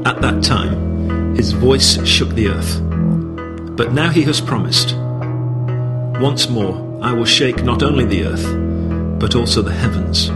At that time, his voice shook the earth. But now he has promised, once more I will shake not only the earth, but also the heavens.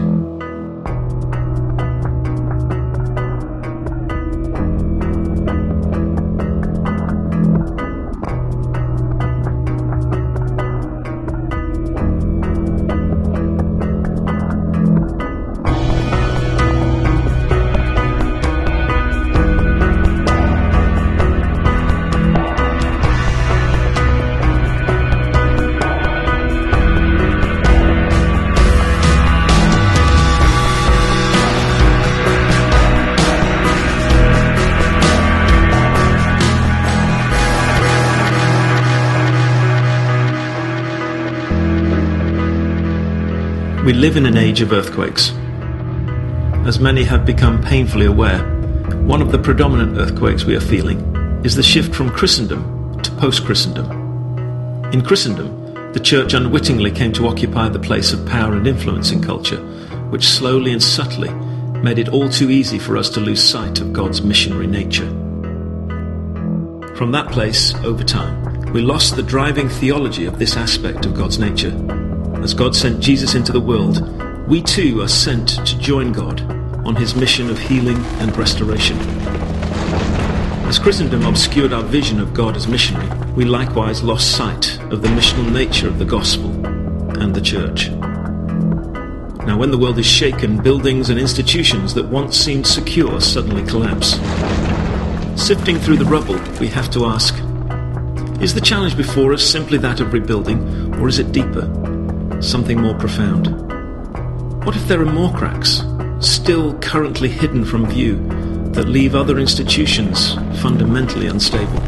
We live in an age of earthquakes. As many have become painfully aware, one of the predominant earthquakes we are feeling is the shift from Christendom to post-Christendom. In Christendom, the Church unwittingly came to occupy the place of power and influence in culture, which slowly and subtly made it all too easy for us to lose sight of God's missionary nature. From that place, over time, we lost the driving theology of this aspect of God's nature. As God sent Jesus into the world, we too are sent to join God on his mission of healing and restoration. As Christendom obscured our vision of God as missionary, we likewise lost sight of the missional nature of the gospel and the church. Now, when the world is shaken, buildings and institutions that once seemed secure suddenly collapse. Sifting through the rubble, we have to ask, is the challenge before us simply that of rebuilding, or is it deeper? Something more profound? What if there are more cracks, still currently hidden from view, that leave other institutions fundamentally unstable?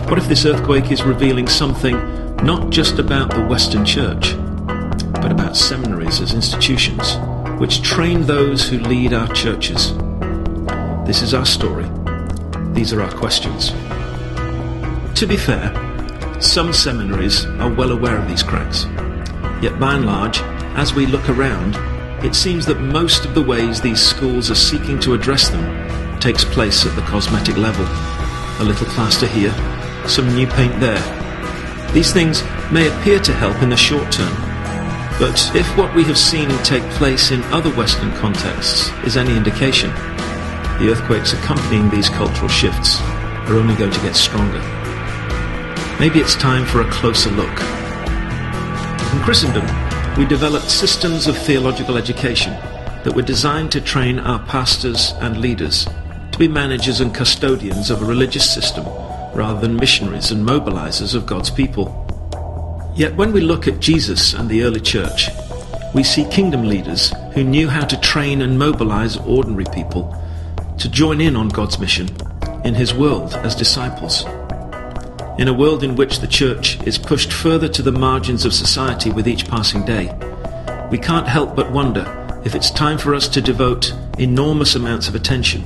What if this earthquake is revealing something not just about the Western Church, but about seminaries as institutions, which train those who lead our churches? This is our story. These are our questions. To be fair, some seminaries are well aware of these cracks. Yet by and large, as we look around, it seems that most of the ways these schools are seeking to address them takes place at the cosmetic level. A little plaster here, some new paint there. These things may appear to help in the short term, but if what we have seen take place in other Western contexts is any indication, the earthquakes accompanying these cultural shifts are only going to get stronger. Maybe it's time for a closer look. In Christendom, we developed systems of theological education that were designed to train our pastors and leaders to be managers and custodians of a religious system rather than missionaries and mobilizers of God's people. Yet when we look at Jesus and the early church, we see kingdom leaders who knew how to train and mobilize ordinary people to join in on God's mission in his world as disciples. In a world in which the church is pushed further to the margins of society with each passing day, we can't help but wonder if it's time for us to devote enormous amounts of attention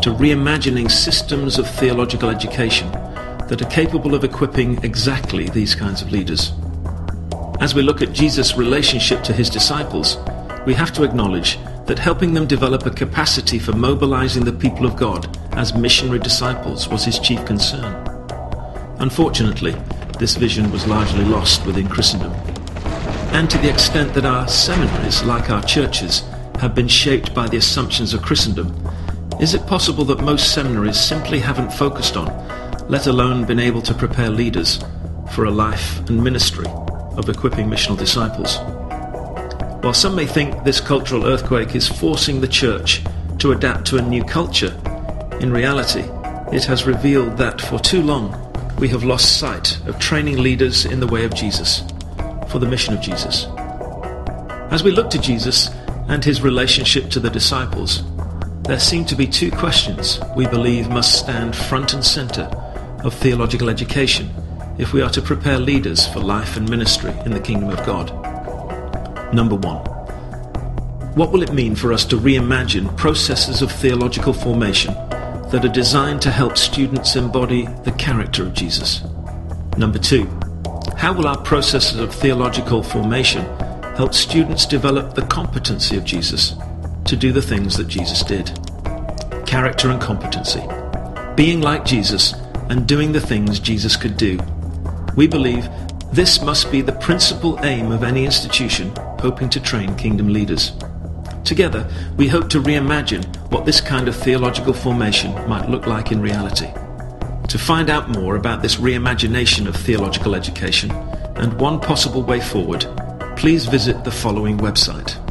to reimagining systems of theological education that are capable of equipping exactly these kinds of leaders. As we look at Jesus' relationship to his disciples, we have to acknowledge that helping them develop a capacity for mobilizing the people of God as missionary disciples was his chief concern. Unfortunately, this vision was largely lost within Christendom. And to the extent that our seminaries, like our churches, have been shaped by the assumptions of Christendom, is it possible that most seminaries simply haven't focused on, let alone been able to prepare leaders for a life and ministry of equipping missional disciples? While some may think this cultural earthquake is forcing the church to adapt to a new culture, in reality, it has revealed that for too long, we have lost sight of training leaders in the way of Jesus, for the mission of Jesus. As we look to Jesus and his relationship to the disciples, there seem to be two questions we believe must stand front and center of theological education if we are to prepare leaders for life and ministry in the kingdom of God. Number one, what will it mean for us to reimagine processes of theological formation that are designed to help students embody the character of Jesus? Number two, how will our processes of theological formation help students develop the competency of Jesus to do the things that Jesus did? character and competency, being like Jesus and doing the things Jesus could do. We believe this must be the principal aim of any institution hoping to train kingdom leaders. Together, we hope to reimagine what this kind of theological formation might look like in reality. To find out more about this reimagination of theological education and one possible way forward, please visit the following website.